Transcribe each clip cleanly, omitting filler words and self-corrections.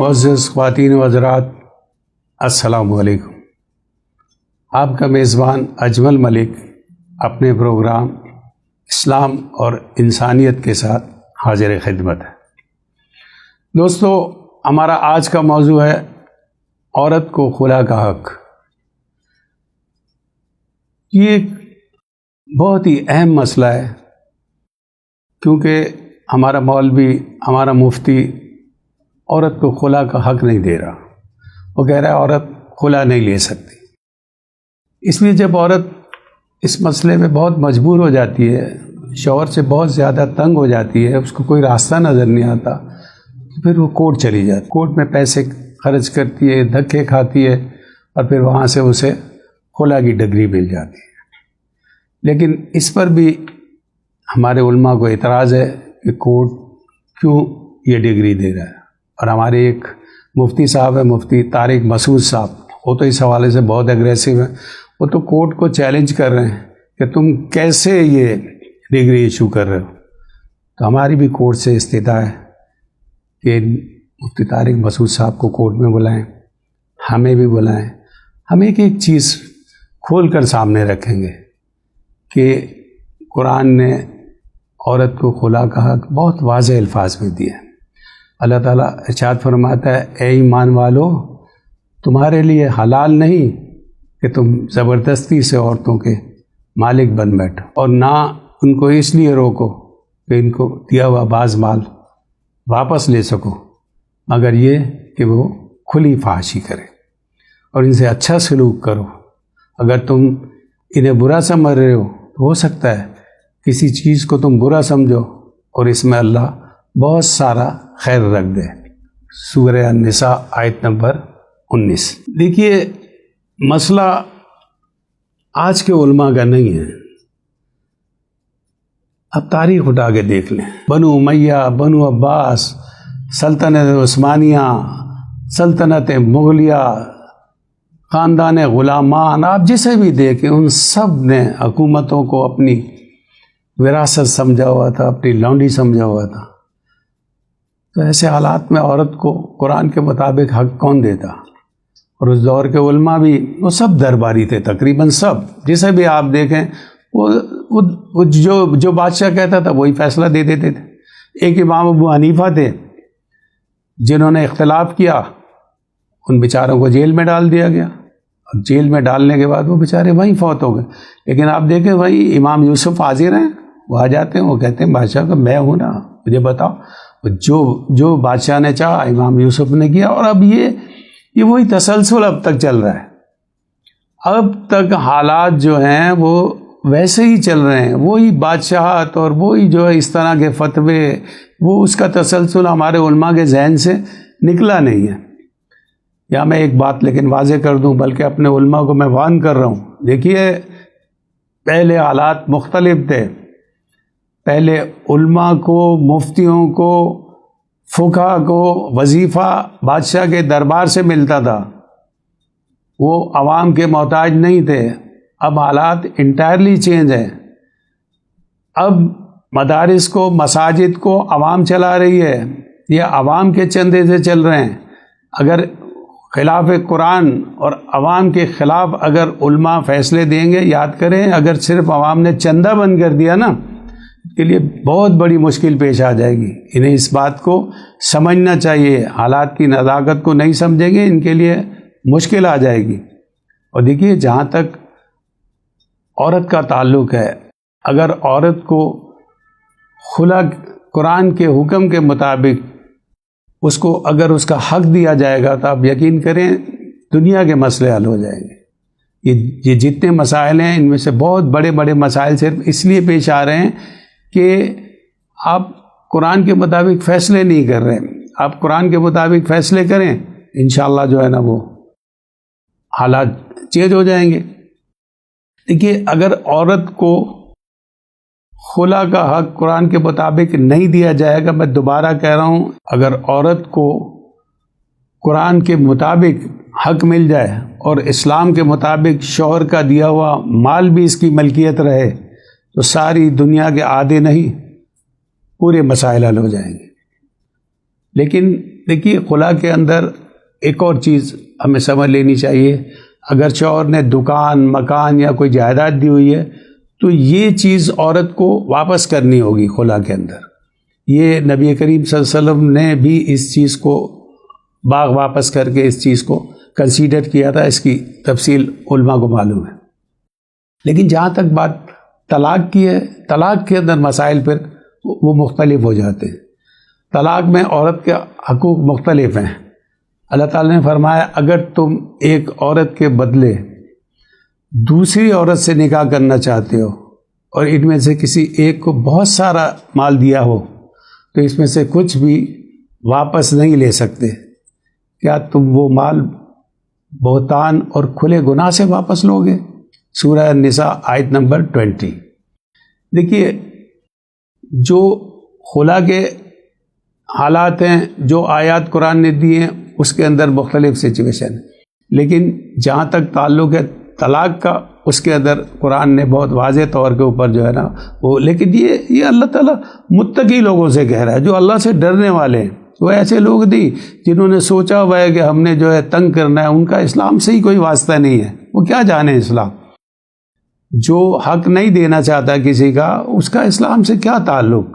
معزز خواتین و حضرات، السلام علیکم۔ آپ کا میزبان اجمل ملک اپنے پروگرام اسلام اور انسانیت کے ساتھ حاضر خدمت ہے۔ دوستو، ہمارا آج کا موضوع ہے عورت کو خلا کا حق۔ یہ ایک بہت ہی اہم مسئلہ ہے، کیونکہ ہمارا مولوی، ہمارا مفتی عورت کو خلا کا حق نہیں دے رہا۔ وہ کہہ رہا ہے عورت خلا نہیں لے سکتی۔ اس لیے جب عورت اس مسئلے میں بہت مجبور ہو جاتی ہے، شوہر سے بہت زیادہ تنگ ہو جاتی ہے، اس کو کوئی راستہ نظر نہیں آتا، تو پھر وہ کورٹ چلی جاتی ہے۔ کورٹ میں پیسے خرچ کرتی ہے، دھکے کھاتی ہے، اور پھر وہاں سے اسے خلا کی ڈگری مل جاتی ہے۔ لیکن اس پر بھی ہمارے علماء کو اعتراض ہے کہ کورٹ کیوں یہ ڈگری دے رہا ہے۔ اور ہمارے ایک مفتی صاحب ہیں، مفتی طارق مسعود صاحب، وہ تو اس حوالے سے بہت اگریسو ہیں۔ وہ تو کورٹ کو چیلنج کر رہے ہیں کہ تم کیسے یہ ڈگری ایشو کر رہے ہو۔ تو ہماری بھی کورٹ سے استدعا ہے کہ مفتی طارق مسعود صاحب کو کورٹ میں بلائیں، ہمیں بھی بلائیں۔ ہم ایک ایک چیز کھول کر سامنے رکھیں گے کہ قرآن نے عورت کو خلا کا حق بہت واضح الفاظ میں دیا ہے۔ اللہ تعالیٰ ارشاد فرماتا ہے، اے ایمان والو، تمہارے لیے حلال نہیں کہ تم زبردستی سے عورتوں کے مالک بن بیٹھو، اور نہ ان کو اس لیے روکو کہ ان کو دیا ہوا بعض مال واپس لے سکو، مگر یہ کہ وہ کھلی فحاشی کرے اور ان سے اچھا سلوک کرو۔ اگر تم انہیں برا سمجھ رہے ہو تو ہو سکتا ہے کسی چیز کو تم برا سمجھو اور اس میں اللہ بہت سارا خیر رکھ دے۔ سورہ النساء آیت نمبر 19۔ دیکھیے، مسئلہ آج کے علماء کا نہیں ہے۔ اب تاریخ اٹھا کے دیکھ لیں، بنو امیہ، بنو عباس، سلطنت عثمانیہ، سلطنت مغلیہ، خاندان غلامان، آپ جسے بھی دیکھیں، ان سب نے حکومتوں کو اپنی وراثت سمجھا ہوا تھا، اپنی لونڈی سمجھا ہوا تھا۔ تو ایسے حالات میں عورت کو قرآن کے مطابق حق کون دیتا؟ اور اس دور کے علماء بھی وہ سب درباری تھے، تقریباً سب، جسے بھی آپ دیکھیں وہ جو بادشاہ کہتا تھا وہی فیصلہ دے دیتے تھے۔ ایک امام ابو حنیفہ تھے جنہوں نے اختلاف کیا، ان بیچاروں کو جیل میں ڈال دیا گیا، اور جیل میں ڈالنے کے بعد وہ بیچارے وہیں فوت ہو گئے۔ لیکن آپ دیکھیں وہیں امام یوسف حاضر ہیں، وہ آ جاتے ہیں، وہ کہتے ہیں بادشاہ کا میں ہوں نا، مجھے بتاؤ۔ جو بادشاہ نے چاہا امام یوسف نے کیا۔ اور اب یہ وہی تسلسل اب تک چل رہا ہے۔ اب تک حالات جو ہیں وہ ویسے ہی چل رہے ہیں، وہی بادشاہت اور وہی جو ہے اس طرح کے فتوے، وہ اس کا تسلسل ہمارے علماء کے ذہن سے نکلا نہیں ہے۔ یا میں ایک بات لیکن واضح کر دوں، بلکہ اپنے علماء کو میں وارن کر رہا ہوں، دیکھیے پہلے حالات مختلف تھے۔ پہلے علماء کو، مفتیوں کو، فقہا کو وظیفہ بادشاہ کے دربار سے ملتا تھا، وہ عوام کے محتاج نہیں تھے۔ اب حالات انٹائرلی چینج ہیں۔ اب مدارس کو، مساجد کو عوام چلا رہی ہے، یہ عوام کے چندے سے چل رہے ہیں۔ اگر خلاف قرآن اور عوام کے خلاف اگر علماء فیصلے دیں گے، یاد کریں اگر صرف عوام نے چندہ بند کر دیا نا، کے لیے بہت بڑی مشکل پیش آ جائے گی۔ انہیں اس بات کو سمجھنا چاہیے، حالات کی نزاکت کو نہیں سمجھیں گے، ان کے لیے مشکل آ جائے گی۔ اور دیکھیے، جہاں تک عورت کا تعلق ہے، اگر عورت کو خلا قرآن کے حکم کے مطابق اس کو اگر اس کا حق دیا جائے گا تو آپ یقین کریں دنیا کے مسئلے حل ہو جائیں گے۔ یہ جتنے مسائل ہیں، ان میں سے بہت بڑے بڑے مسائل صرف اس لیے پیش آ رہے ہیں کہ آپ قرآن کے مطابق فیصلے نہیں کر رہے۔ آپ قرآن کے مطابق فیصلے کریں، انشاءاللہ جو ہے نا وہ حالات چینج ہو جائیں گے۔ دیکھیے، اگر عورت کو خلا کا حق قرآن کے مطابق نہیں دیا جائے گا، میں دوبارہ کہہ رہا ہوں، اگر عورت کو قرآن کے مطابق حق مل جائے اور اسلام کے مطابق شوہر کا دیا ہوا مال بھی اس کی ملکیت رہے، تو ساری دنیا کے آدھے نہیں پورے مسائل حل ہو جائیں گے۔ لیکن دیکھیے خلا کے اندر ایک اور چیز ہمیں سمجھ لینی چاہیے، اگر شوہر نے دکان، مکان یا کوئی جائیداد دی ہوئی ہے تو یہ چیز عورت کو واپس کرنی ہوگی خلا کے اندر۔ یہ نبی کریم صلی اللہ علیہ وسلم نے بھی اس چیز کو باغ واپس کر کے اس چیز کو کنسیڈر کیا تھا، اس کی تفصیل علماء کو معلوم ہے۔ لیکن جہاں تک بات طلاق کی ہے، طلاق کے اندر مسائل پھر وہ مختلف ہو جاتے ہیں۔ طلاق میں عورت کے حقوق مختلف ہیں۔ اللہ تعالیٰ نے فرمایا اگر تم ایک عورت کے بدلے دوسری عورت سے نکاح کرنا چاہتے ہو اور ان میں سے کسی ایک کو بہت سارا مال دیا ہو تو اس میں سے کچھ بھی واپس نہیں لے سکتے، کیا تم وہ مال بہتان اور کھلے گناہ سے واپس لوگے؟ سورہ النساء آیت نمبر 20۔ دیکھیے جو خلا کے حالات ہیں، جو آیات قرآن نے دی ہیں، اس کے اندر مختلف سچویشن، لیکن جہاں تک تعلق ہے طلاق کا، اس کے اندر قرآن نے بہت واضح طور کے اوپر جو ہے نا وہ، لیکن یہ اللہ تعالیٰ متقی لوگوں سے کہہ رہا ہے، جو اللہ سے ڈرنے والے ہیں۔ وہ ایسے لوگ نہیں جنہوں نے سوچا ہوا ہے کہ ہم نے جو ہے تنگ کرنا ہے، ان کا اسلام سے ہی کوئی واسطہ نہیں ہے، وہ کیا جانے اسلام۔ جو حق نہیں دینا چاہتا کسی کا، اس کا اسلام سے کیا تعلق۔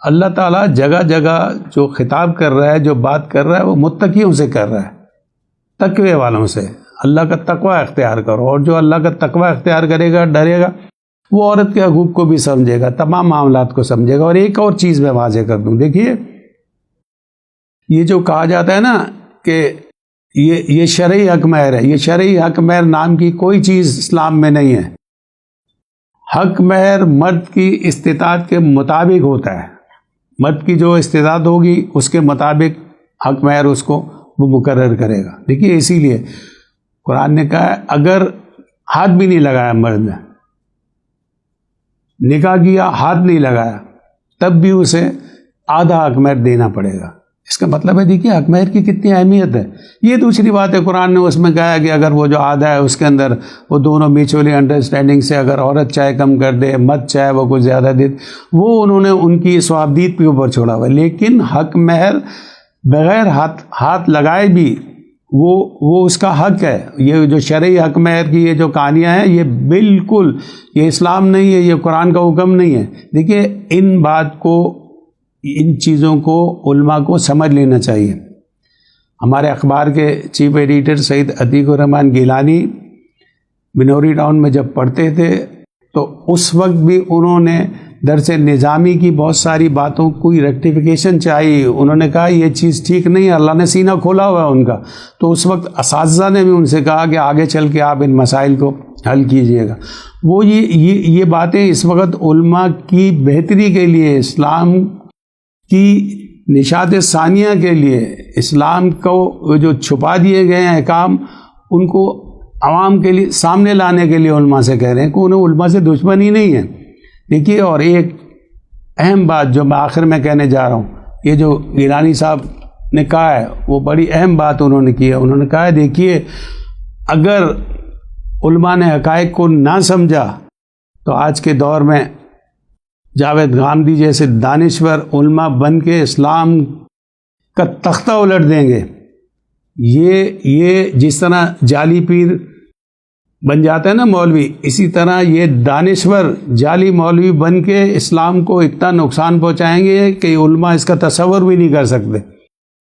اللہ تعالیٰ جگہ جگہ جو خطاب کر رہا ہے، جو بات کر رہا ہے، وہ متقیوں سے کر رہا ہے، تقوی والوں سے۔ اللہ کا تقوی اختیار کرو، اور جو اللہ کا تقوی اختیار کرے گا، ڈرے گا، وہ عورت کے حقوق کو بھی سمجھے گا، تمام معاملات کو سمجھے گا۔ اور ایک اور چیز میں واضح کر دوں، دیکھیے یہ جو کہا جاتا ہے نا کہ یہ شرعی حق مہر ہے، یہ شرعی حق مہر نام کی کوئی چیز اسلام میں نہیں ہے۔ حق مہر مرد کی استطاعت کے مطابق ہوتا ہے، مرد کی جو استطاعت ہوگی اس کے مطابق حق مہر اس کو وہ مقرر کرے گا۔ دیکھیے اسی لیے قرآن نے کہا ہے اگر ہاتھ بھی نہیں لگایا مرد نے، نکاح کیا ہاتھ نہیں لگایا، تب بھی اسے آدھا حق مہر دینا پڑے گا۔ اس کا مطلب ہے دیکھیے حق مہر کی کتنی اہمیت ہے۔ یہ دوسری بات ہے، قرآن نے اس میں کہا ہے کہ اگر وہ جو آدھا ہے اس کے اندر وہ دونوں میوچولی انڈرسٹینڈنگ سے، اگر عورت چاہے کم کر دے، مرد چاہے وہ کچھ زیادہ دے، وہ انہوں نے ان کی ثوابدید کے اوپر چھوڑا ہوا ہے۔ لیکن حق مہر بغیر ہاتھ لگائے بھی وہ اس کا حق ہے۔ یہ جو شرعی حق مہر کی یہ جو کہانیاں ہیں، یہ بالکل یہ اسلام نہیں ہے، یہ قرآن کا حکم نہیں ہے۔ دیکھیے ان چیزوں کو علماء کو سمجھ لینا چاہیے۔ ہمارے اخبار کے چیف ایڈیٹر سید عتیق الرحمن گیلانی بنوری ٹاؤن میں جب پڑھتے تھے تو اس وقت بھی انہوں نے درس نظامی کی بہت ساری باتوں کو ریکٹیفیکیشن چاہیے۔ انہوں نے کہا یہ چیز ٹھیک نہیں ہے، اللہ نے سینہ کھولا ہوا ہے ان کا۔ تو اس وقت اساتذہ نے بھی ان سے کہا کہ آگے چل کے آپ ان مسائل کو حل کیجئے گا۔ وہ یہ باتیں اس وقت علماء کی بہتری کے لیے، اسلام کی نشاط ثانیہ کے لیے، اسلام کو جو چھپا دیے گئے ہیں احکام، ان کو عوام کے لیے سامنے لانے کے لیے علماء سے کہہ رہے ہیں کہ انہیں علماء سے دشمنی نہیں ہے۔ دیکھیے اور ایک اہم بات جو میں آخر میں کہنے جا رہا ہوں، یہ جو گیلانی صاحب نے کہا ہے وہ بڑی اہم بات انہوں نے کی ہے۔ انہوں نے کہا ہے دیکھیے اگر علماء نے حقائق کو نہ سمجھا تو آج کے دور میں جاوید گاندھی جیسے دانشور علماء بن کے اسلام کا تختہ الٹ دیں گے۔ یہ جس طرح جعلی پیر بن جاتا ہے نا مولوی، اسی طرح یہ دانشور جعلی مولوی بن کے اسلام کو اتنا نقصان پہنچائیں گے کہ علماء اس کا تصور بھی نہیں کر سکتے۔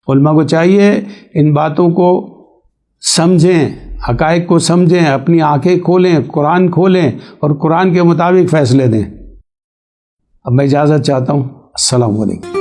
علماء کو چاہیے ان باتوں کو سمجھیں، حقائق کو سمجھیں، اپنی آنکھیں کھولیں، قرآن کھولیں اور قرآن کے مطابق فیصلے دیں۔ اب میں اجازت چاہتا ہوں۔ السلام علیکم۔